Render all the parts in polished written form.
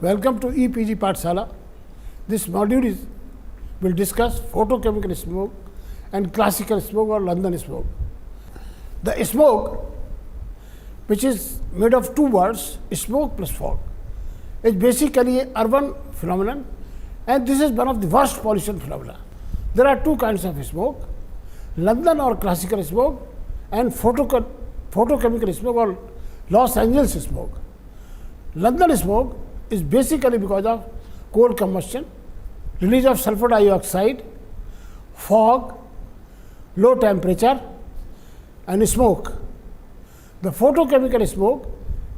Welcome to EPG Pathshala. This module will discuss photochemical smoke and classical smoke or London smoke. The smoke, which is made of two words, smoke plus fog, is basically an urban phenomenon, and this is one of the worst pollution phenomena. There are two kinds of smoke, London or classical smoke and photochemical smoke or Los Angeles smoke. London smoke is basically because of coal combustion, release of sulfur dioxide, fog, low temperature and smoke. The photochemical smoke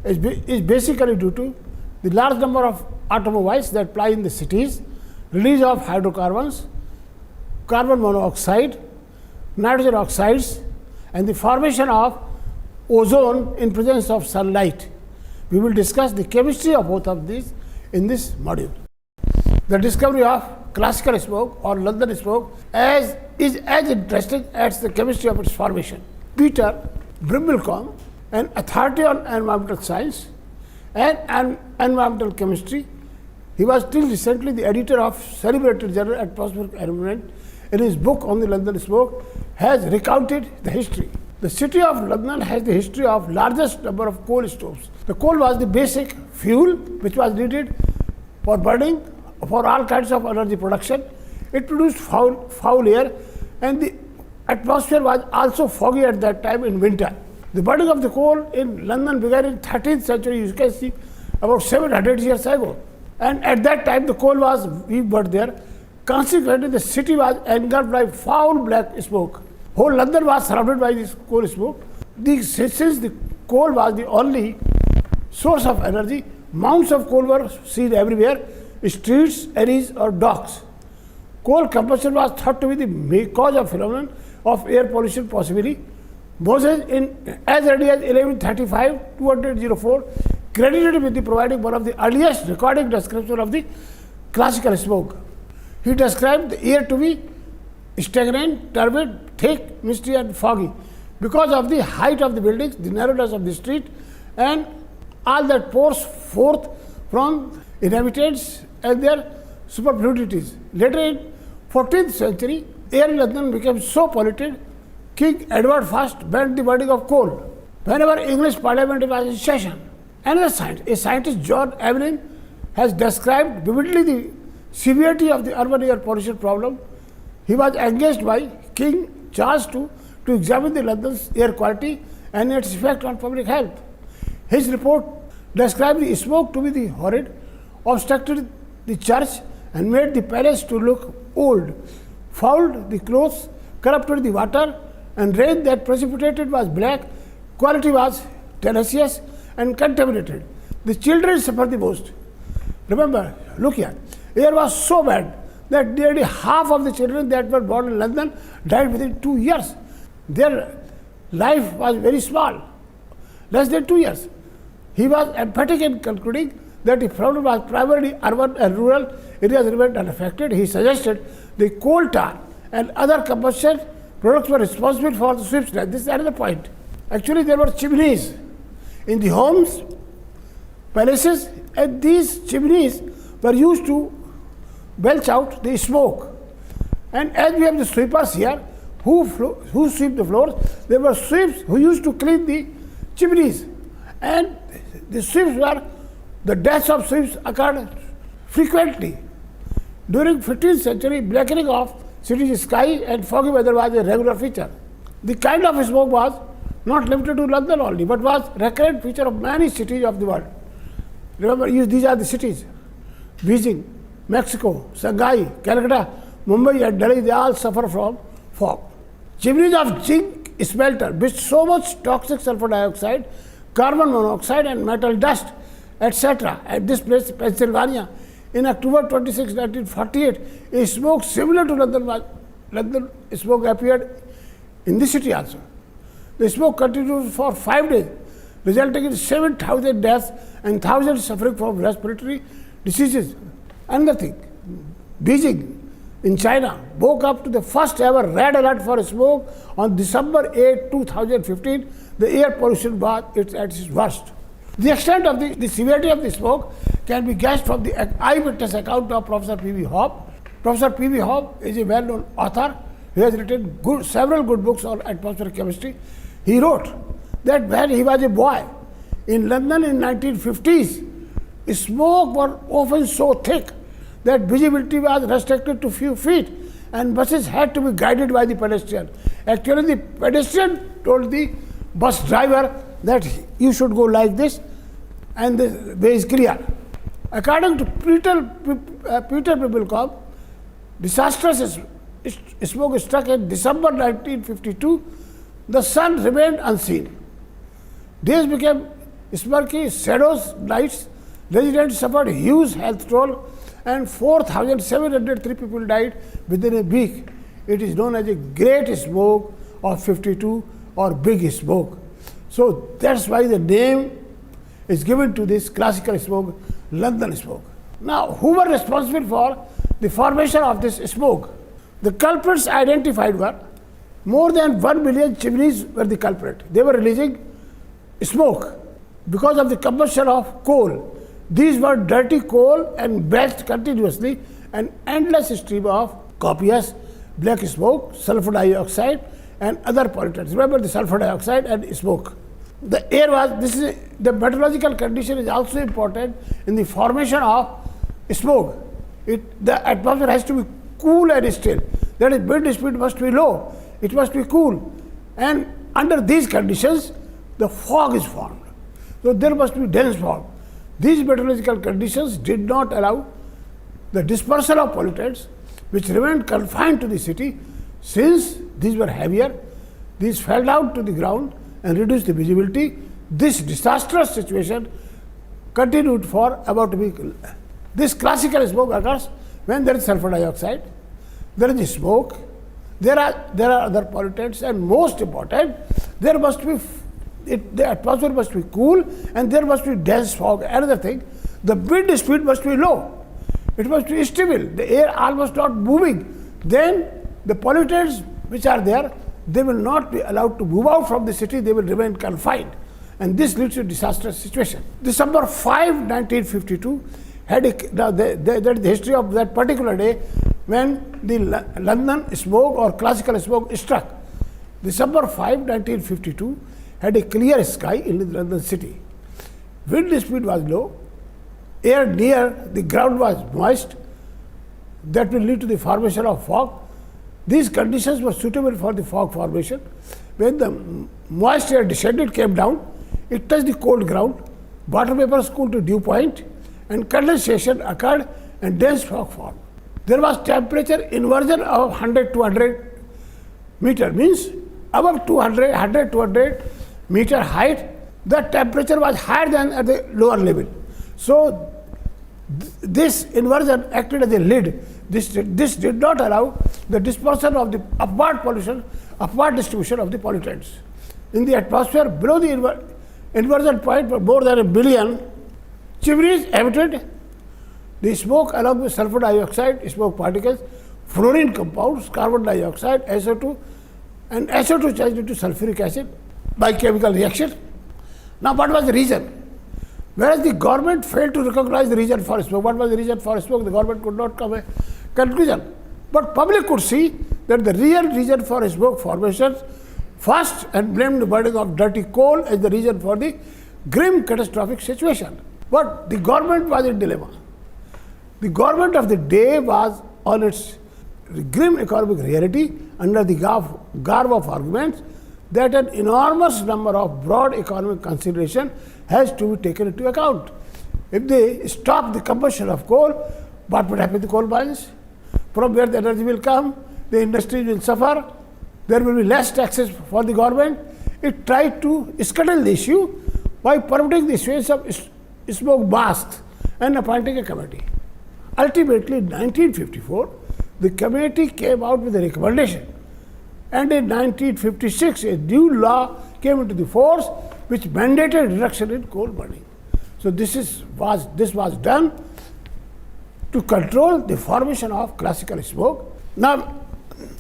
is basically due to the large number of automobiles that ply in the cities, release of hydrocarbons, carbon monoxide, nitrogen oxides and the formation of ozone in presence of sunlight. We will discuss the chemistry of both of these in this module. The discovery of classical smoke or London smoke is as interesting as the chemistry of its formation. Peter Brimblecombe, an authority on environmental science and environmental chemistry, he was till recently the editor of celebrated journal Atmospheric Environment. In his book on the London smoke, has recounted the history. The city of London has the history of largest number of coal stoves. The coal was the basic fuel which was needed for burning, for all kinds of energy production. It produced foul air, and the atmosphere was also foggy at that time in winter. The burning of the coal in London began in 13th century, you can see, about 700 years ago. And at that time the coal was being burnt there. Consequently, the city was engulfed by foul black smoke. Whole London was surrounded by this coal smoke. Since the coal was the only source of energy, mounds of coal were seen everywhere, streets, alleys or docks. Coal combustion was thought to be the cause of phenomenon of air pollution possibly. Moses, in as early as 1135, 204, credited with the providing one of the earliest recorded description of the classical smoke. He described the air to be stagnant, turbid, thick, misty and foggy because of the height of the buildings, the narrowness of the street and all that pours forth from inhabitants and their superfluities. Later in 14th century, air in London became so polluted, King Edward I banned the burning of coal whenever English Parliament was in session. Another scientist, John Evelyn, has described vividly the severity of the urban air pollution problem. He was engaged by King Charles II to examine the London's air quality and its effect on public health. His report described the smoke to be the horrid, obstructed the church and made the palace to look old, fouled the clothes, corrupted the water, and rain that precipitated was black, quality was tenacious and contaminated. The children suffered the most. Remember, look here, air was so bad that nearly half of the children that were born in London died within 2 years. Their life was very small, less than 2 years. He was emphatic in concluding that the problem was primarily urban and rural areas remained unaffected. He suggested the coal tar and other combustion products were responsible for the swift death. This is another point. Actually, there were chimneys in the homes, palaces, and these chimneys were used to belch out the smoke. And as we have the sweepers here who sweep the floors, there were sweeps who used to clean the chimneys. And the sweeps were, the deaths of sweeps occurred frequently. During 15th century, blackening of city's sky and foggy weather was a regular feature. The kind of smoke was not limited to London only, but was a recurrent feature of many cities of the world. Remember, these are the cities: Beijing, Mexico, Shanghai, Calcutta, Mumbai and Delhi, they all suffer from fog. Chimneys of zinc smelter with so much toxic sulfur dioxide, carbon monoxide and metal dust, etc. At this place, Pennsylvania, in October 26, 1948, a smoke similar to London smoke appeared in the city also. The smoke continued for 5 days, resulting in 7,000 deaths and thousands suffering from respiratory diseases. Another thing, Beijing in China woke up to the first ever red alert for smoke on December 8, 2015. The air pollution was at its worst. The extent of the severity of the smoke can be guessed from the eyewitness account of Professor P.V. Hobb. Professor P.V. Hobb is a well-known author. He has written several good books on atmospheric chemistry. He wrote that when he was a boy in London in 1950s, smoke was often so thick that visibility was restricted to few feet and buses had to be guided by the pedestrian. Actually, the pedestrian told the bus driver that you should go like this and the way is clear. According to Peter Pibelcom, disastrous smoke struck in December 1952. The sun remained unseen. Days became smirky, shadows, nights. Residents suffered huge health toll and 4,703 people died within a week. It is known as a Great Smoke of 52 or Big Smoke. So that's why the name is given to this classical smoke, London smoke. Now, who were responsible for the formation of this smoke? The culprits identified were more than 1 million chimneys were the culprit. They were releasing smoke because of the combustion of coal. These were dirty coal and belched continuously an endless stream of copious black smoke, sulfur dioxide and other pollutants. Remember the sulfur dioxide and smoke. The air was, the meteorological condition is also important in the formation of smoke. The atmosphere has to be cool and still. That is, wind speed must be low. It must be cool. And under these conditions, the fog is formed. So there must be dense fog. These meteorological conditions did not allow the dispersal of pollutants, which remained confined to the city. Since these were heavier, these fell down to the ground and reduced the visibility. This disastrous situation continued for about a week. This classical smoke occurs when there is sulfur dioxide, there is smoke, there are other pollutants, and most important, there must be the atmosphere must be cool and there must be dense fog. Another thing, the wind speed must be low. It must be stable. The air almost not moving. Then the pollutants which are there, they will not be allowed to move out from the city. They will remain confined. And this leads to a disastrous situation. December 5, 1952, that is the history of that particular day when the London smoke or classical smoke struck. December 5, 1952, had a clear sky in the London city. Wind speed was low, air near the ground was moist. That will lead to the formation of fog. These conditions were suitable for the fog formation. When the moist air descended, came down, it touched the cold ground, water vapors cooled to dew point, and condensation occurred and dense fog formed. There was temperature inversion of 100 to 100 meter, means above 100 meter height, the temperature was higher than at the lower level. So this inversion acted as a lid. This did not allow the dispersion of the upward distribution of the pollutants. In the atmosphere below the inversion point for more than 1 billion chimneys emitted the smoke along with sulfur dioxide, smoke particles, fluorine compounds, carbon dioxide, SO2, and SO2 changed into sulfuric acid by chemical reaction. Now, what was the reason? Whereas the government failed to recognize the reason for smoke. What was the reason for smoke? The government could not come a conclusion. But public could see that the real reason for smoke formation first and blamed the burning of dirty coal as the reason for the grim catastrophic situation. But the government was in dilemma. The government of the day was on its grim economic reality under the garb of arguments that an enormous number of broad economic consideration has to be taken into account. If they stop the combustion of coal, what would happen to coal mines? From where the energy will come, the industry will suffer, there will be less taxes for the government. It tried to scuttle the issue by permitting the issuance of smoke masks and appointing a committee. Ultimately, in 1954, the committee came out with a recommendation. And in 1956, a new law came into the force which mandated reduction in coal burning. So this was done to control the formation of classical smoke. Now,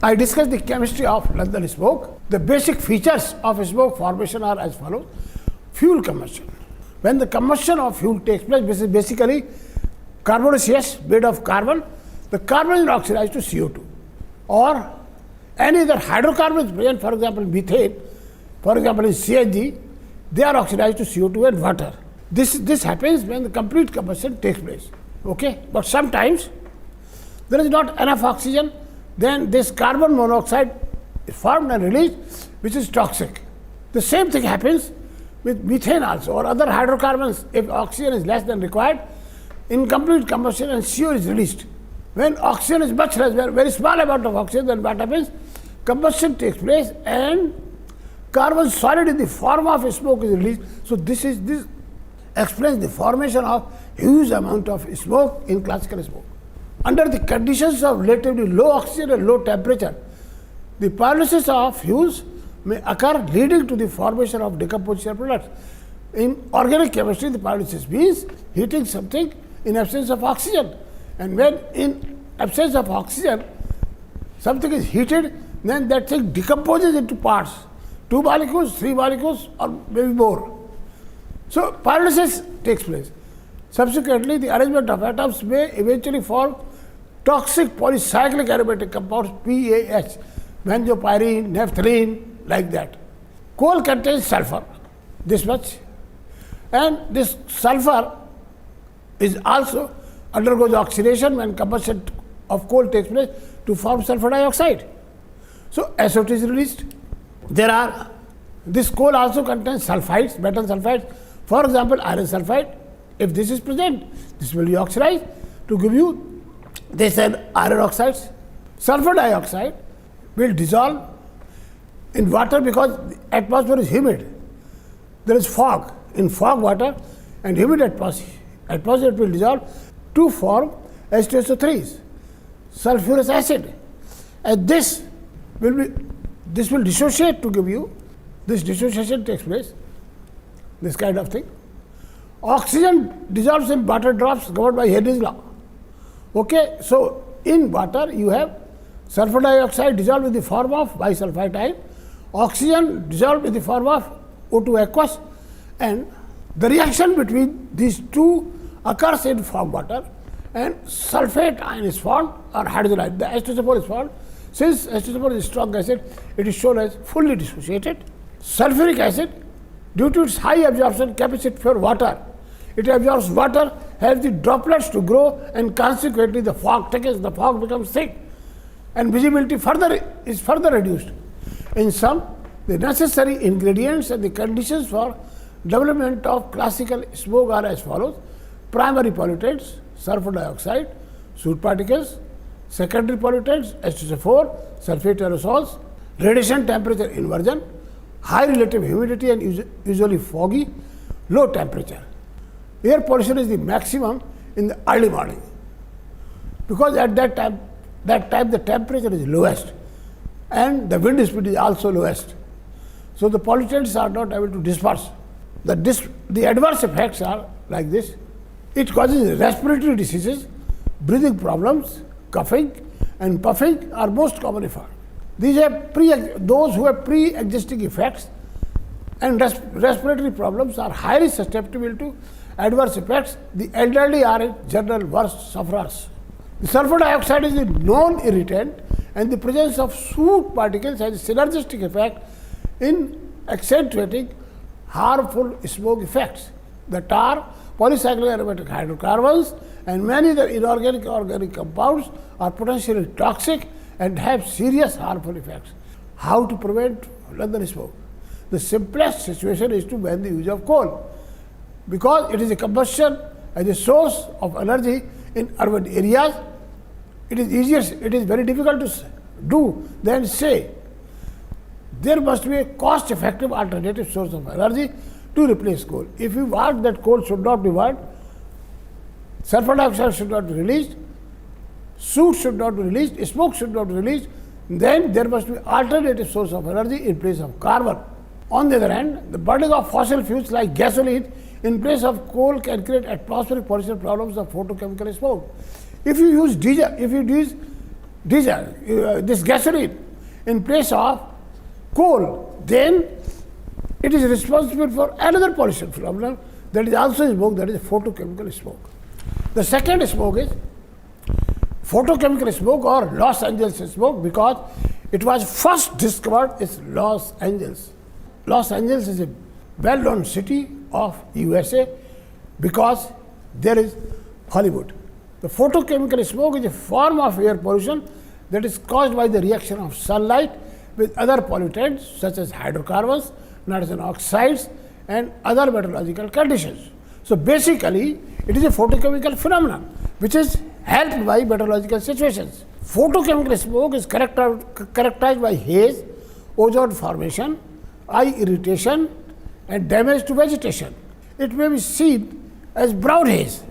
I discussed the chemistry of London smoke. The basic features of smoke formation are as follows. Fuel combustion. when the combustion of fuel takes place, which is basically carbonaceous made of carbon, the carbon is oxidized to CO2. Or any other hydrocarbons present, for example, methane, for example, in CNG, they are oxidized to CO2 and water. This happens when the complete combustion takes place. Okay? But sometimes there is not enough oxygen, then this carbon monoxide is formed and released, which is toxic. The same thing happens with methane also or other hydrocarbons. If oxygen is less than required, in complete combustion and CO is released. When oxygen is much less, very small amount of oxygen, then what happens? Combustion takes place and carbon solid in the form of smoke is released. So this explains the formation of huge amount of smoke in classical smoke. Under the conditions of relatively low oxygen and low temperature, the pyrolysis of fuels may occur, leading to the formation of decomposition products. In organic chemistry, the pyrolysis means heating something in absence of oxygen. And when in absence of oxygen, something is heated, then that thing decomposes into parts, 2 molecules, 3 molecules, or maybe more. So pyrolysis takes place. Subsequently, the arrangement of atoms may eventually form toxic polycyclic aromatic compounds, PAH, benzopyrene, naphthalene, like that. Coal contains sulfur, this much, and this sulfur is also undergoes oxidation when combustion of coal takes place to form sulfur dioxide. So SO2 is released. This coal also contains sulfides, metal sulfides. For example, iron sulfide. If this is present, this will be oxidized to give you this and iron oxides. Sulfur dioxide will dissolve in water because the atmosphere is humid. There is fog. In fog water and humid atmosphere it will dissolve to form H2SO3s, sulfurous acid. And this will dissociate to give you, this dissociation takes place, this kind of thing. Oxygen dissolves in water drops governed by Henry's law. Okay, so in water you have sulfur dioxide dissolved in the form of bisulfite ion, oxygen dissolved in the form of O2 aqueous, and the reaction between these two occurs in form water, and sulfate ion is formed or hydrogen ion. The H2SO4 is formed. Since H2SO4 is a strong acid, it is shown as fully dissociated. Sulfuric acid, due to its high absorption capacity for water, it absorbs water, helps the droplets to grow, and consequently the fog becomes thick, and visibility is further reduced. In sum, the necessary ingredients and the conditions for development of classical smoke are as follows: primary pollutants, sulfur dioxide, soot particles; secondary pollutants, H2SO4, sulfate aerosols; radiation temperature inversion; high relative humidity and usually foggy; low temperature. Air pollution is the maximum in the early morning, because at that time the temperature is lowest and the wind speed is also lowest. So the pollutants are not able to disperse. The adverse effects are like this: it causes respiratory diseases, breathing problems, coughing and puffing are most commonly found. These have those who have pre-existing effects and respiratory problems are highly susceptible to adverse effects. The elderly are in general worst sufferers. The sulfur dioxide is a known irritant, and the presence of soot particles has a synergistic effect in accentuating harmful smoke effects. The tar, polycyclic aromatic hydrocarbons, and many other inorganic organic compounds are potentially toxic and have serious harmful effects. How to prevent London smoke? The simplest situation is to ban the use of coal, because it is a combustion as a source of energy in urban areas. It is very difficult to do than say there must be a cost-effective alternative source of energy to replace coal. If you want that coal should not be burned, sulfur dioxide should not be released, soot should not be released, smoke should not be released, then there must be alternative source of energy in place of carbon. On the other hand, the burning of fossil fuels like gasoline in place of coal can create atmospheric pollution problems of photochemical smoke. If you use this gasoline in place of coal, then it is responsible for another pollution phenomenon, that is also smoke, that is photochemical smoke. The second smoke is photochemical smoke or Los Angeles smoke, because it was first discovered in Los Angeles. Los Angeles is a well-known city of USA because there is Hollywood. The photochemical smoke is a form of air pollution that is caused by the reaction of sunlight with other pollutants such as hydrocarbons, nitrogen oxides and other meteorological conditions. So basically, it is a photochemical phenomenon which is helped by meteorological situations. Photochemical smoke is characterized by haze, ozone formation, eye irritation and damage to vegetation. It may be seen as brown haze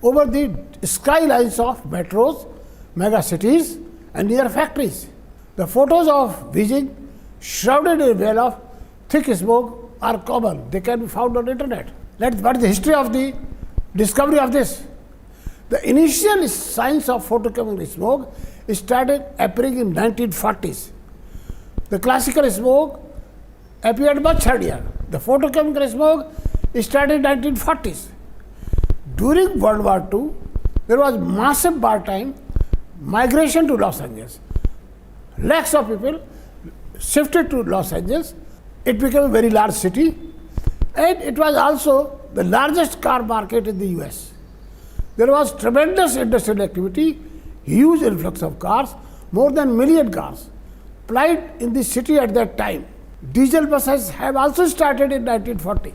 over the skylines of metros, megacities and near factories. The photos of Beijing shrouded in a veil of thick smoke are common. They can be found on the internet. What is the history of the discovery of this? The initial signs of photochemical smoke started appearing in 1940s. The classical smoke appeared much earlier. The photochemical smoke started in 1940s. During World War II, there was massive wartime migration to Los Angeles. Lakhs of people shifted to Los Angeles. It became a very large city, and it was also the largest car market in the US. There was tremendous industrial activity, huge influx of cars, more than 1 million cars plied in the city at that time. Diesel buses have also started in 1940.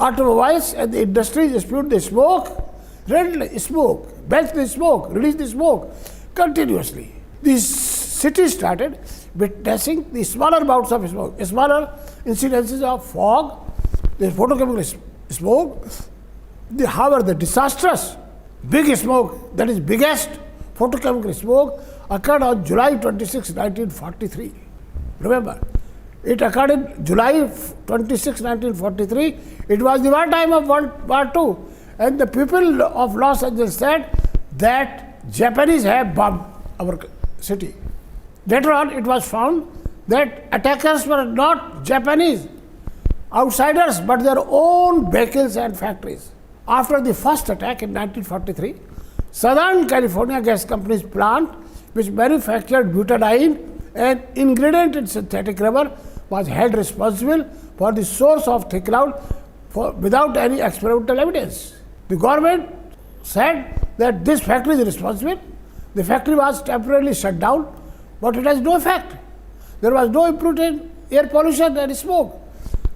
Automobiles and the industry spewed the smoke, readily smoke, belched the smoke, released the smoke continuously. The city started witnessing the smaller bouts of smoke, smaller incidences of fog, the photochemical smoke. However, the disastrous big smoke, that is biggest photochemical smoke, occurred on July 26, 1943. Remember, it occurred in July 26, 1943. It was the wartime of World War II, and the people of Los Angeles said that Japanese have bombed our city. Later on, it was found that attackers were not Japanese outsiders, but their own vehicles and factories. After the first attack in 1943, Southern California Gas Company's plant, which manufactured butadiene, an ingredient in synthetic rubber, was held responsible for the source of thick cloud without any experimental evidence. The government said that this factory is responsible. The factory was temporarily shut down, but it has no effect. There was no improvement in air pollution and smoke.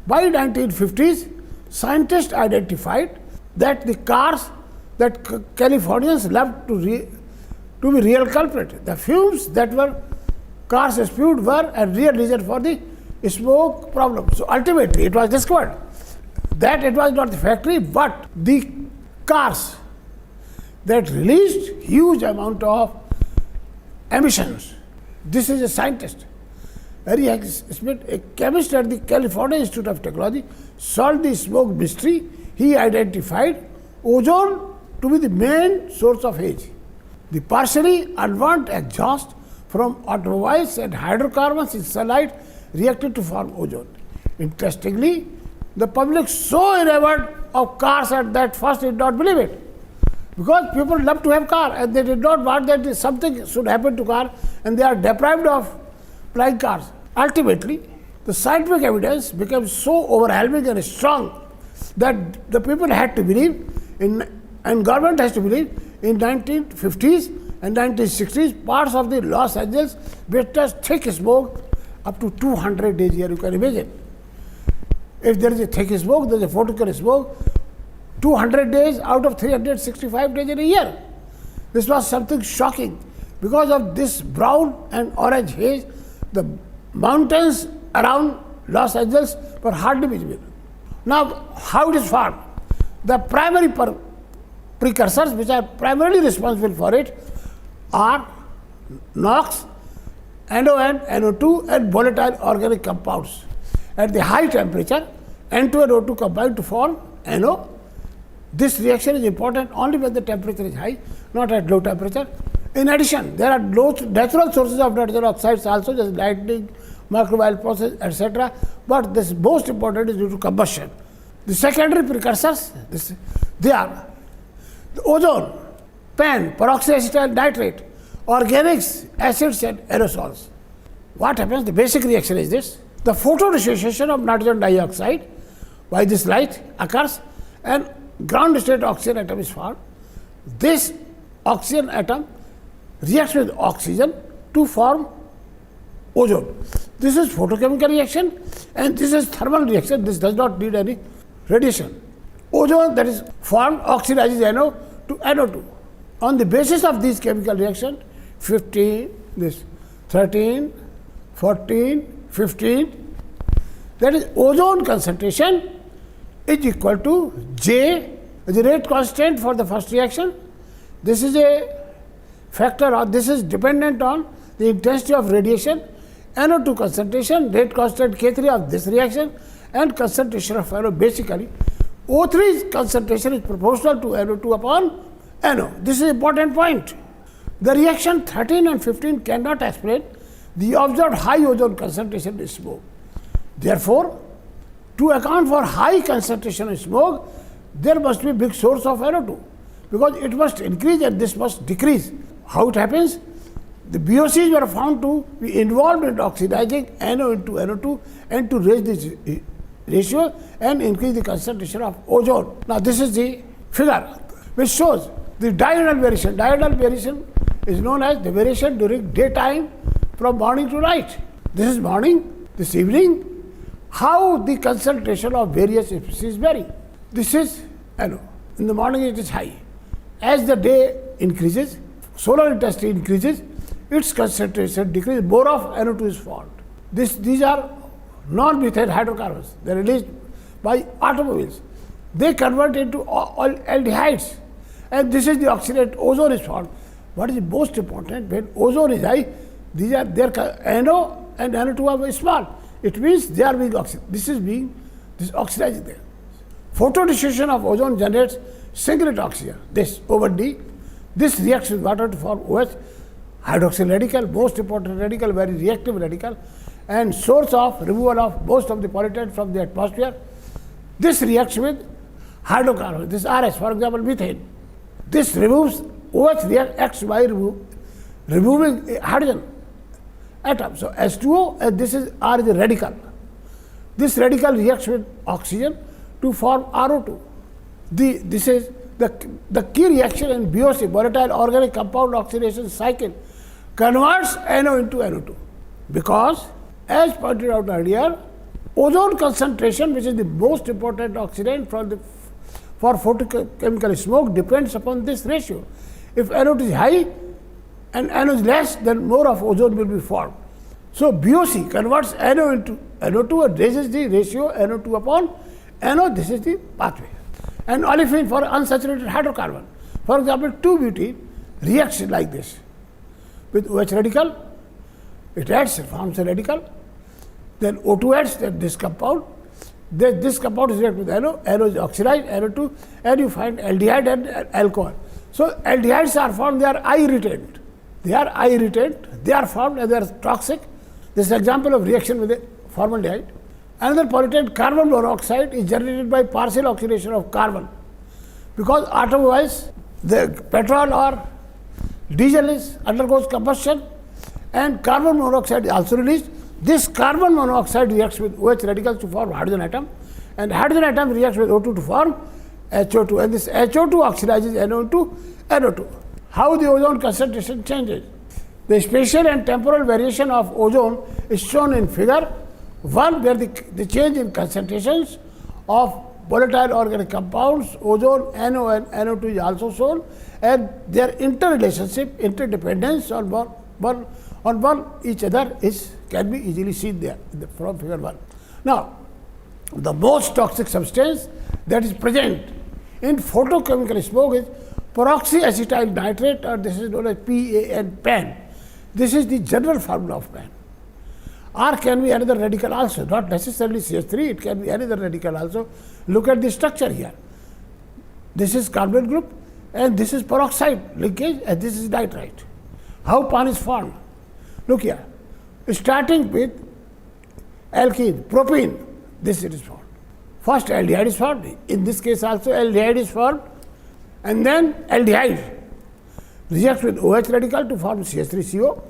By 1950s, scientists identified that the cars that Californians loved to be real culprit. The fumes that were cars spewed were a real reason for the smoke problem. So ultimately, it was discovered that it was not the factory, but the cars that released huge amount of emissions. This is a scientist, Harry Smith, a chemist at the California Institute of Technology, solved the smoke mystery. He identified ozone to be the main source of haze. The partially unwanted exhaust from automobiles and hydrocarbons in sunlight reacted to form ozone. Interestingly, the public so enamored of cars at that first did not believe it, because people love to have car and they did not want that something should happen to car, and they are deprived of flying cars. Ultimately, the scientific evidence became so overwhelming and strong that the people had to believe in, and government has to believe, in 1950s and 1960s, parts of the Los Angeles witnessed thick smoke up to 200 days a year. You can imagine. If there is a thick smoke, there is a photochemical smoke, 200 days out of 365 days in a year. This was something shocking. Because of this brown and orange haze, the mountains around Los Angeles were hardly visible. Now, how it is formed? The primary precursors which are primarily responsible for it are NOx, NON, NO2 and volatile organic compounds. At the high temperature, N2 and O2 combine to form NO. This reaction is important only when the temperature is high, not at low temperature. In addition, there are natural sources of nitrogen oxides also, just lightning, microbial process, etc. But this most important is due to combustion. The secondary precursors, they are the ozone, PAN, peroxyacetyl nitrate, organics, acids and aerosols. What happens? The basic reaction is this. The photodissociation of nitrogen dioxide by this light occurs and ground state oxygen atom is formed. This oxygen atom reacts with oxygen to form ozone. This is photochemical reaction and this is thermal reaction. This does not need any radiation. Ozone that is formed oxidizes NO to NO2. On the basis of these chemical reactions, 15, this 13, 14, 15, that is ozone concentration is equal to J, the rate constant for the first reaction. This is a factor, or this is dependent on the intensity of radiation, NO2 concentration, rate constant K3 of this reaction, and concentration of NO. Basically, O3's concentration is proportional to NO2 upon NO. This is an important point. The reaction 13 and 15 cannot explain the observed high ozone concentration in smoke. Therefore, to account for high concentration in smoke, there must be a big source of NO2 because it must increase and this must decrease. How it happens? The BOCs were found to be involved in oxidizing NO into NO2 and to raise this ratio and increase the concentration of ozone. Now, this is the figure which shows the diurnal variation. Diurnal variation is known as the variation during daytime from morning to night. This is morning, this evening, how the concentration of various species vary. This is NO. In the morning it is high. As the day increases, solar intensity increases, its concentration decreases, more of NO2 is formed. These are non-methane hydrocarbons. They are released by automobiles. They convert into aldehydes, and this is the oxidate ozone is formed. What is most important, when ozone is high, these are their NO and NO2 are small. It means they are being oxidized. This oxidizing there. Photodissociation of ozone generates singlet oxygen. This over D. This reacts with water to form OH, hydroxyl radical, most important radical, very reactive radical, and source of removal of most of the pollutants from the atmosphere. This reacts with hydrocarbon. This RS, for example, methane. This removes OH reacts by removing a hydrogen atom. So H2O, and this is R is a radical. This radical reacts with oxygen to form RO2. This is the key reaction in BOC, volatile organic compound oxidation cycle, converts NO into NO2 because, as pointed out earlier, ozone concentration, which is the most important oxidant for photochemical smoke, depends upon this ratio. If NO2 is high and NO is less, then more of ozone will be formed. So BOC converts NO into NO2 and raises the ratio NO2 upon NO. This is the pathway. And olefin for unsaturated hydrocarbon. For example, 2-butene reacts like this with OH radical. It adds, forms a radical. Then O2 adds, then this compound. This compound is reacted with NO. NO is oxidized, NO2, and you find aldehyde and alcohol. So aldehydes are formed, they are irritant. They are formed and they are toxic. This is an example of reaction with a formaldehyde. Another pollutant, carbon monoxide, is generated by partial oxidation of carbon. Because automobiles, the petrol or diesel undergoes combustion and carbon monoxide is also released. This carbon monoxide reacts with OH radicals to form hydrogen atom, and hydrogen atom reacts with O2 to form HO2, and this HO2 oxidizes NO into NO2. How the ozone concentration changes? The spatial and temporal variation of ozone is shown in figure 1, where the change in concentrations of volatile organic compounds, ozone, NO and NO2 is also shown, and their interrelationship, interdependence on one each other can be easily seen there from figure 1. Now, the most toxic substance that is present in photochemical smoke is peroxyacetyl nitrate, or this is known as PAN, PAN. This is the general formula of PAN. R can be another radical also, not necessarily CH3, it can be another radical also. Look at the structure here. This is carbon group and this is peroxide linkage and this is nitrite. How PAN is formed? Look here. Starting with alkene, propene, this it is formed. First aldehyde is formed. In this case also aldehyde is formed, and then aldehyde reacts with OH radical to form CH3CO.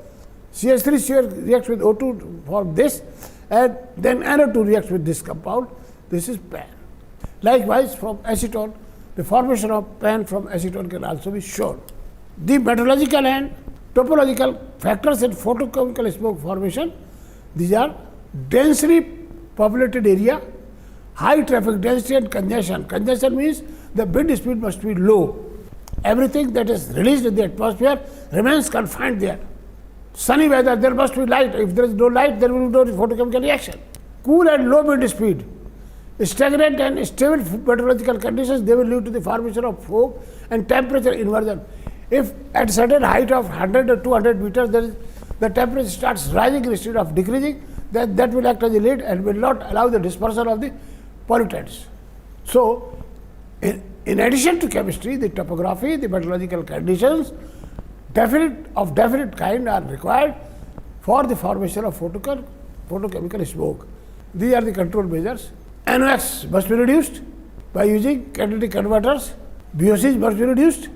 CH3CO reacts with O2 to form this, and then NO2 reacts with this compound. This is PAN. Likewise, from acetone, the formation of PAN from acetone can also be shown. The metallurgical and topological factors in photochemical smoke formation, these are densely populated area, high traffic density and congestion. Congestion means the wind speed must be low. Everything that is released in the atmosphere remains confined there. Sunny weather, there must be light. If there is no light, there will be no photochemical reaction. Cool and low wind speed, stagnant and stable meteorological conditions, they will lead to the formation of fog and temperature inversion. If at certain height of 100 or 200 meters, the temperature starts rising instead of decreasing, then that will act as a lead and will not allow the dispersion of the pollutants. So, in addition to chemistry, the topography, the metallurgical conditions of definite kind are required for the formation of photochemical smoke. These are the control measures. NOx must be reduced by using catalytic converters. VOCs must be reduced.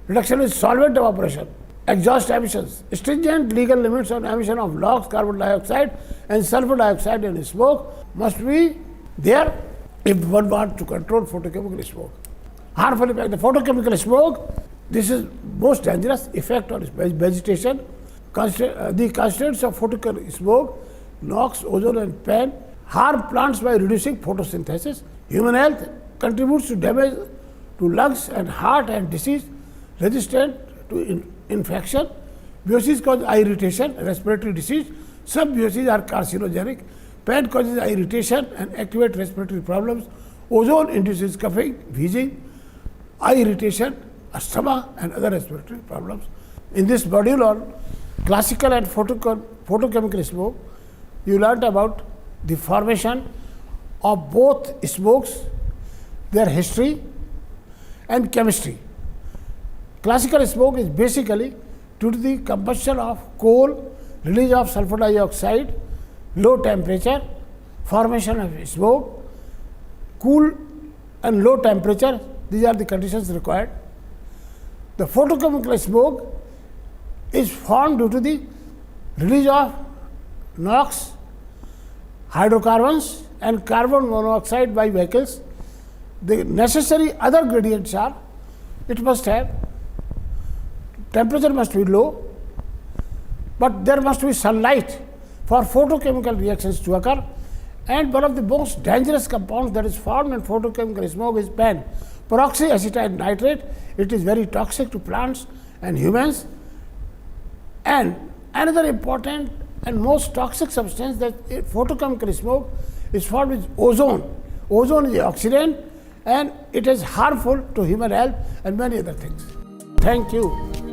Reduction in solvent evaporation. Exhaust emissions. Stringent legal limits on emission of NOx, carbon dioxide and sulfur dioxide in smoke must be there if one wants to control photochemical smoke. Harmful effect. The photochemical smoke, this is most dangerous effect on vegetation. The constituents of photochemical smoke, NOx, ozone and PAN, harm plants by reducing photosynthesis. Human health contributes to damage to lungs and heart and disease resistant to infection. VOCs cause eye irritation, respiratory disease. Some VOCs are carcinogenic. PAN causes eye irritation and activate respiratory problems. Ozone induces coughing, wheezing, eye irritation, asthma and other respiratory problems. In this module on classical and photochemical smoke, you learnt about the formation of both smokes, their history and chemistry. Classical smoke is basically due to the combustion of coal, release of sulfur dioxide, low temperature, formation of smoke, cool and low temperature, these are the conditions required. The photochemical smoke is formed due to the release of NOx, hydrocarbons and carbon monoxide by vehicles. The necessary other gradients are, it must have, temperature must be low, but there must be sunlight for photochemical reactions to occur, and one of the most dangerous compounds that is formed in photochemical smoke is PAN, peroxyacetyl nitrate. It is very toxic to plants and humans. And another important and most toxic substance that photochemical smoke is formed is ozone. Ozone is an oxidant and it is harmful to human health and many other things. Thank you.